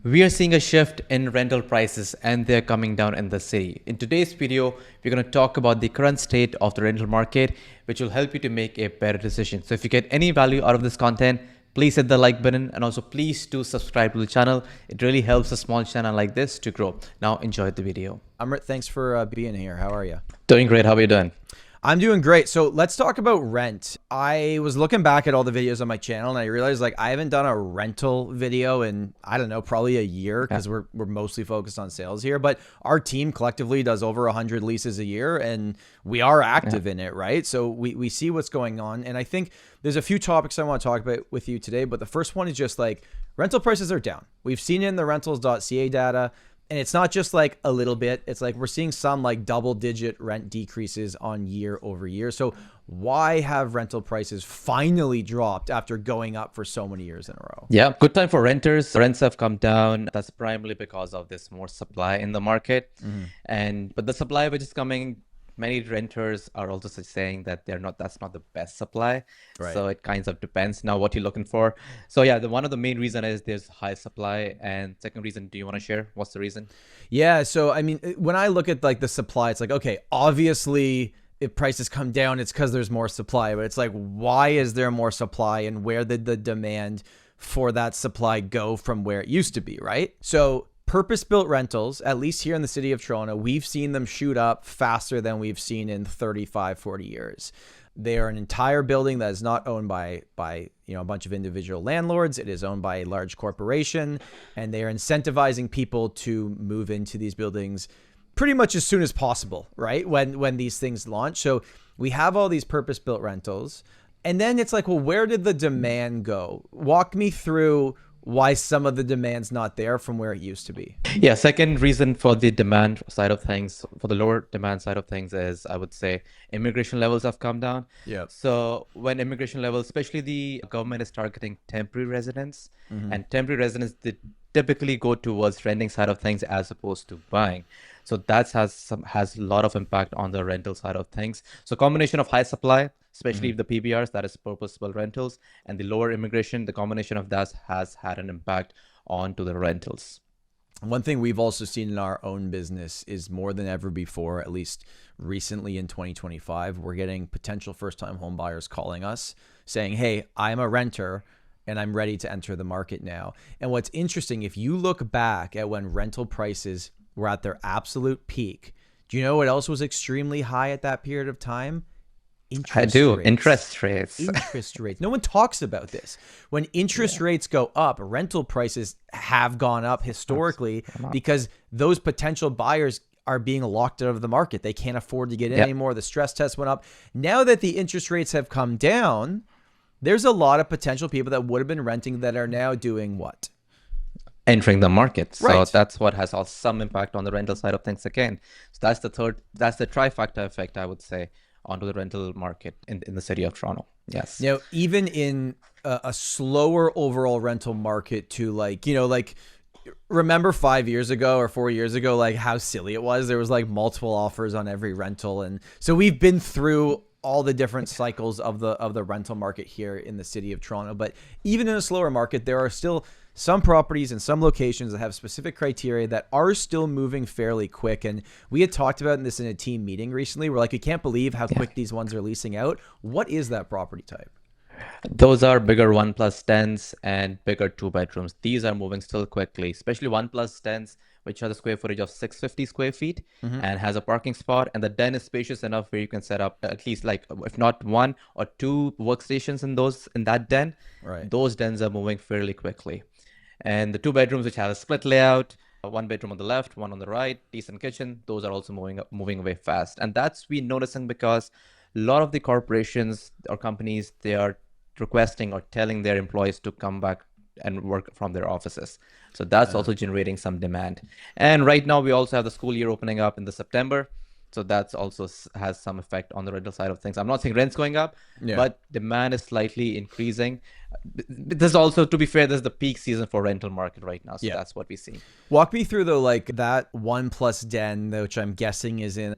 We are seeing a shift in rental prices and they're coming down in the city. In today's video, we're going to talk about the current state of the rental market, which will help you to make a better decision. So if you get any value out of this content, please hit the like button and also please do subscribe to the channel. It really helps a small channel like this to grow. Now enjoy the video. Amrit, thanks for being here. How are you? Doing great. How are you doing? I'm doing great. So let's talk about rent. I was looking back at all the videos on my channel and I realized like I haven't done a rental video in, I don't know, probably a year because we're mostly focused on sales here. But our team collectively does over 100 leases a year and we are active in it, right? So we see what's going on. And I think there's a few topics I want to talk about with you today. But the first one is just like rental prices are down. We've seen it in the rentals.ca data. And it's not just like a little bit. It's like we're seeing some like double-digit rent decreases on year over year. So why have rental prices finally dropped after going up for so many years in a row? Yeah, good time for renters. Rents have come down. That's primarily because of this more supply in the market. But the supply which is coming, many renters are also saying that that's not the best supply. Right. So it kind of depends now what you're looking for. So yeah, one of the main reason is there's high supply. And second reason, do you want to share? What's the reason? Yeah. So, I mean, when I look at like the supply, it's like, okay, obviously if prices come down, it's because there's more supply, but it's like, why is there more supply and where did the demand for that supply go from where it used to be, right? So purpose-built rentals, at least here in the city of Toronto, we've seen them shoot up faster than we've seen in 35, 40 years. They are an entire building that is not owned by a bunch of individual landlords. It is owned by a large corporation, and they are incentivizing people to move into these buildings pretty much as soon as possible, right? When these things launch. So we have all these purpose-built rentals, and then it's like, well, where did the demand go? Walk me through why some of the demand's not there from where it used to be. Yeah, second reason for the demand side of things, for the lower demand side of things is, I would say, immigration levels have come down. Yeah. So when immigration levels, especially the government is targeting temporary residents, and temporary residents, they typically go towards renting side of things as opposed to buying. So that has a lot of impact on the rental side of things. So combination of high supply, especially the PBRs, that is purpose-built rentals, and the lower immigration, the combination of that has had an impact onto the rentals. One thing we've also seen in our own business is more than ever before, at least recently in 2025, we're getting potential first-time home buyers calling us saying, hey, I'm a renter and I'm ready to enter the market now. And what's interesting, if you look back at when rental prices were at their absolute peak, do you know what else was extremely high at that period of time? Interest rates. Interest rates. Interest rates. No one talks about this. When interest rates go up, rental prices have gone up historically because those potential buyers are being locked out of the market. They can't afford to get in anymore. The stress test went up. Now that the interest rates have come down, there's a lot of potential people that would have been renting that are now doing what? Entering the market. So Right. that's what has also some impact on the rental side of things again. So that's the trifecta effect, I would say, onto the rental market in the city of Toronto. Yes. Now, even in a slower overall rental market to like, remember 5 years ago or 4 years ago, like how silly it was. There was like multiple offers on every rental. And so we've been through all the different cycles of the rental market here in the city of Toronto. But even in a slower market, there are still some properties and some locations that have specific criteria that are still moving fairly quick. And we had talked about this in a team meeting recently. We're like, we can't believe how quick these ones are leasing out. What is that property type? Those are bigger 1+10s and bigger 2 bedrooms. These are moving still quickly, especially 1+10s, which has a square footage of 650 square feet and has a parking spot. And the den is spacious enough where you can set up at least like, if not 1 or 2 workstations in that den. Right. Those dens are moving fairly quickly. And the 2 bedrooms, which have a split layout, 1 bedroom on the left, 1 on the right, decent kitchen, those are also moving away fast. And that's we noticing because a lot of the corporations or companies, they are requesting or telling their employees to come back and work from their offices. So that's also generating some demand. And right now we also have the school year opening up in the September. So that's also has some effect on the rental side of things. I'm not saying rent's going up, but demand is slightly increasing. This is also, to be fair, this is the peak season for rental market right now. So that's what we see. Walk me through though, like that 1+ den, which I'm guessing is in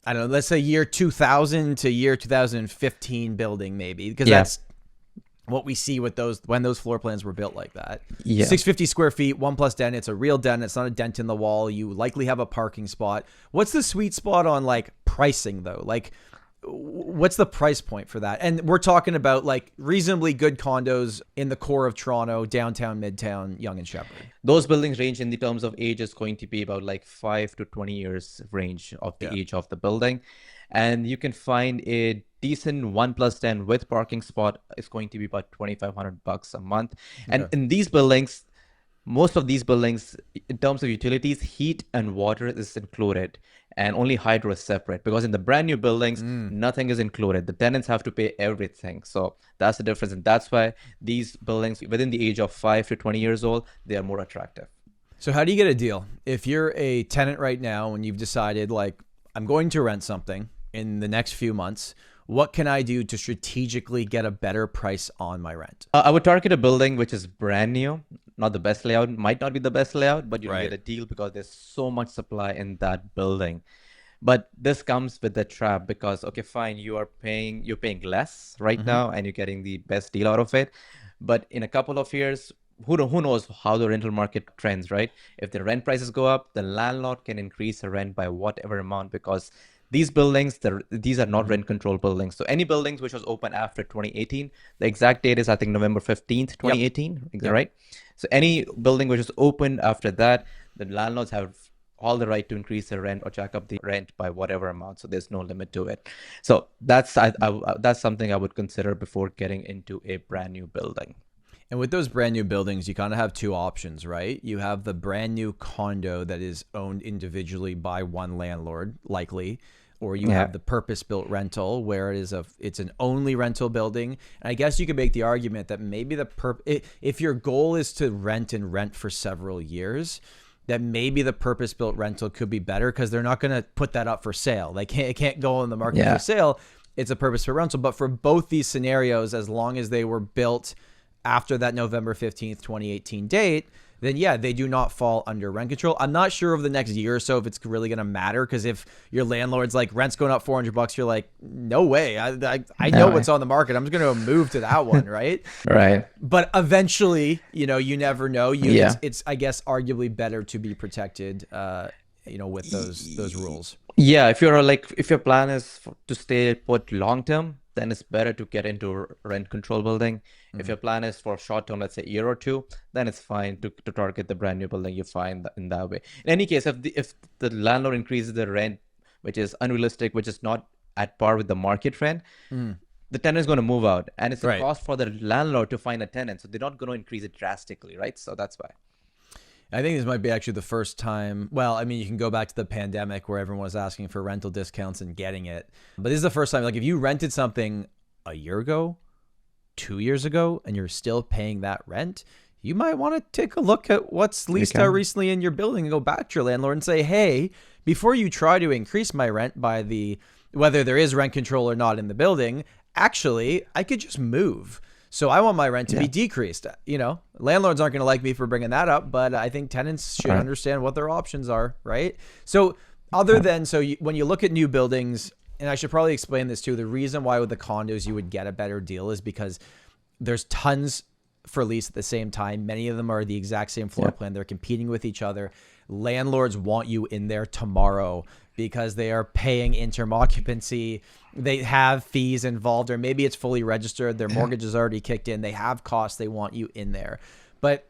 I don't know, let's say year 2000 to year 2015 building maybe, because what we see with those when those floor plans were built like that. Yeah. 650 square feet, 1+ den. It's a real den. It's not a dent in the wall. You likely have a parking spot. What's the sweet spot on like pricing though? Like, what's the price point for that? And we're talking about like reasonably good condos in the core of Toronto, downtown, midtown, Yonge and Sheppard. Those buildings range in the terms of age is going to be about like 5 to 20 years range of the age of the building. And you can find a decent 1+10 with parking spot is going to be about $2,500 a month. And in these buildings, most of these buildings, in terms of utilities, heat and water is included, and only hydro is separate. Because in the brand new buildings, nothing is included. The tenants have to pay everything. So that's the difference. And that's why these buildings within the age of 5 to 20 years old, they are more attractive. So how do you get a deal? If you're a tenant right now and you've decided like, I'm going to rent something in the next few months, what can I do to strategically get a better price on my rent? I would target a building which is brand new, not the best layout, might not be the best layout, but you get a deal because there's so much supply in that building. But this comes with the trap because, okay, fine, you're paying less right now and you're getting the best deal out of it. But in a couple of years, who knows how the rental market trends, right? If the rent prices go up, the landlord can increase the rent by whatever amount because these buildings, these are not rent control buildings. So any buildings which was open after 2018, the exact date is I think November 15th, 2018, right? So any building which is opened after that, the landlords have all the right to increase the rent or jack up the rent by whatever amount. So there's no limit to it. So that's that's something I would consider before getting into a brand new building. And with those brand new buildings, you kind of have two options, right? You have the brand new condo that is owned individually by one landlord, likely, or you have the purpose-built rental where it's an only rental building. And I guess you could make the argument that maybe if your goal is to rent and rent for several years, that maybe the purpose-built rental could be better because they're not going to put that up for sale. It can't go on the market for sale. It's a purpose-built rental. But for both these scenarios, as long as they were built after that November 15th, 2018 date, then yeah, they do not fall under rent control. I'm not sure of the next year or so if it's really going to matter, because if your landlord's like, rent's going up $400, you're like, no way. I know what's on the market. I'm just going to move to that one, right? Right. But eventually, you never know. It's I guess arguably better to be protected, with those rules. Yeah, if your plan is to stay put long term, then it's better to get into rent control building. If your plan is for short term, let's say a year or two, then it's fine to target the brand new building. You find that in that way. In any case, if the landlord increases the rent, which is unrealistic, which is not at par with the market rent, the tenant is going to move out, and it's a cost for the landlord to find a tenant. So they're not going to increase it drastically, right? So that's why. I think this might be actually the first time. Well, I mean, you can go back to the pandemic where everyone was asking for rental discounts and getting it. But this is the first time, like if you rented something a year ago, 2 years ago, and you're still paying that rent, you might want to take a look at what's leased out recently in your building and go back to your landlord and say, hey, before you try to increase my rent by whether there is rent control or not in the building, actually, I could just move. So I want my rent to be decreased. Landlords aren't going to like me for bringing that up, but I think tenants should understand what their options are, right? So when you look at new buildings, and I should probably explain this too, the reason why with the condos you would get a better deal is because there's tons for lease at the same time. Many of them are the exact same floor plan. They're competing with each other. Landlords want you in there tomorrow because they are paying interim occupancy. They have fees involved, or maybe it's fully registered. Their mortgage is already kicked in. They have costs. They want you in there. But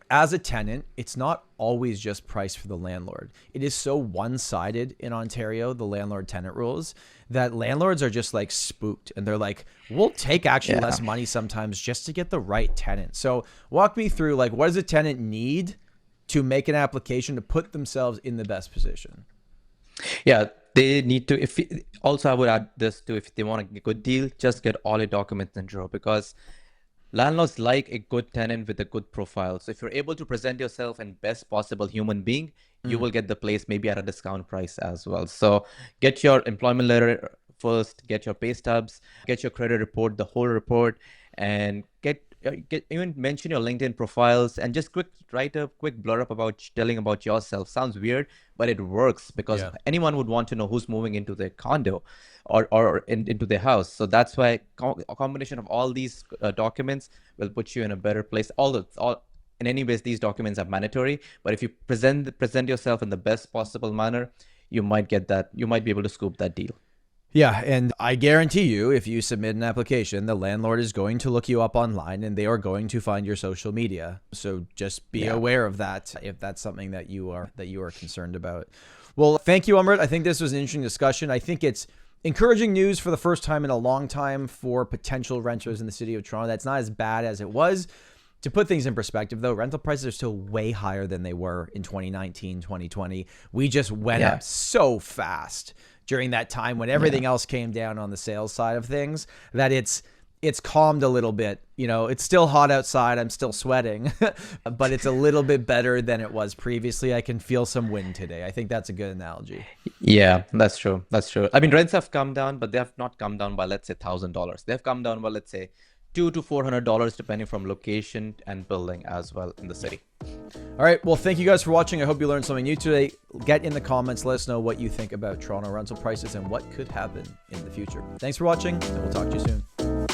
as a tenant, it's not always just price for the landlord. It is so one-sided in Ontario, the landlord-tenant rules, that landlords are just like spooked. And they're like, we'll take actually less money sometimes just to get the right tenant. So walk me through, like, what does a tenant need to make an application to put themselves in the best position? Yeah, they need to. Also, I would add this too: if they want a good deal, just get all your documents in draw, because landlords like a good tenant with a good profile. So if you're able to present yourself in best possible human being, you will get the place maybe at a discount price as well. So get your employment letter first, get your pay stubs, get your credit report, the whole report, and get even mention your LinkedIn profiles and just write a quick blurb about telling about yourself. Sounds weird, but it works because Yeah. anyone would want to know who's moving into their condo or into their house. So that's why a combination of all these documents will put you in a better place. In any ways, these documents are mandatory, but if you present yourself in the best possible manner, you might be able to scoop that deal. Yeah, and I guarantee you, if you submit an application, the landlord is going to look you up online and they are going to find your social media. So just be aware of that if that's something that you are concerned about. Well, thank you, Amrit. I think this was an interesting discussion. I think it's encouraging news for the first time in a long time for potential renters in the city of Toronto. That's not as bad as it was. To put things in perspective, though, rental prices are still way higher than they were in 2019, 2020. We just went up so fast during that time when everything else came down on the sales side of things that it's calmed a little bit. You know, it's still hot outside. I'm still sweating, but it's a little bit better than it was previously. I can feel some wind today. I think that's a good analogy. Yeah, that's true. That's true. I mean, rents have come down, but they have not come down by, let's say, $1,000. They've come down by, let's say, $200 to $400, depending from location and building as well in the city. All right. Well, thank you guys for watching. I hope you learned something new today. Get in the comments. Let us know what you think about Toronto rental prices and what could happen in the future. Thanks for watching, and we'll talk to you soon.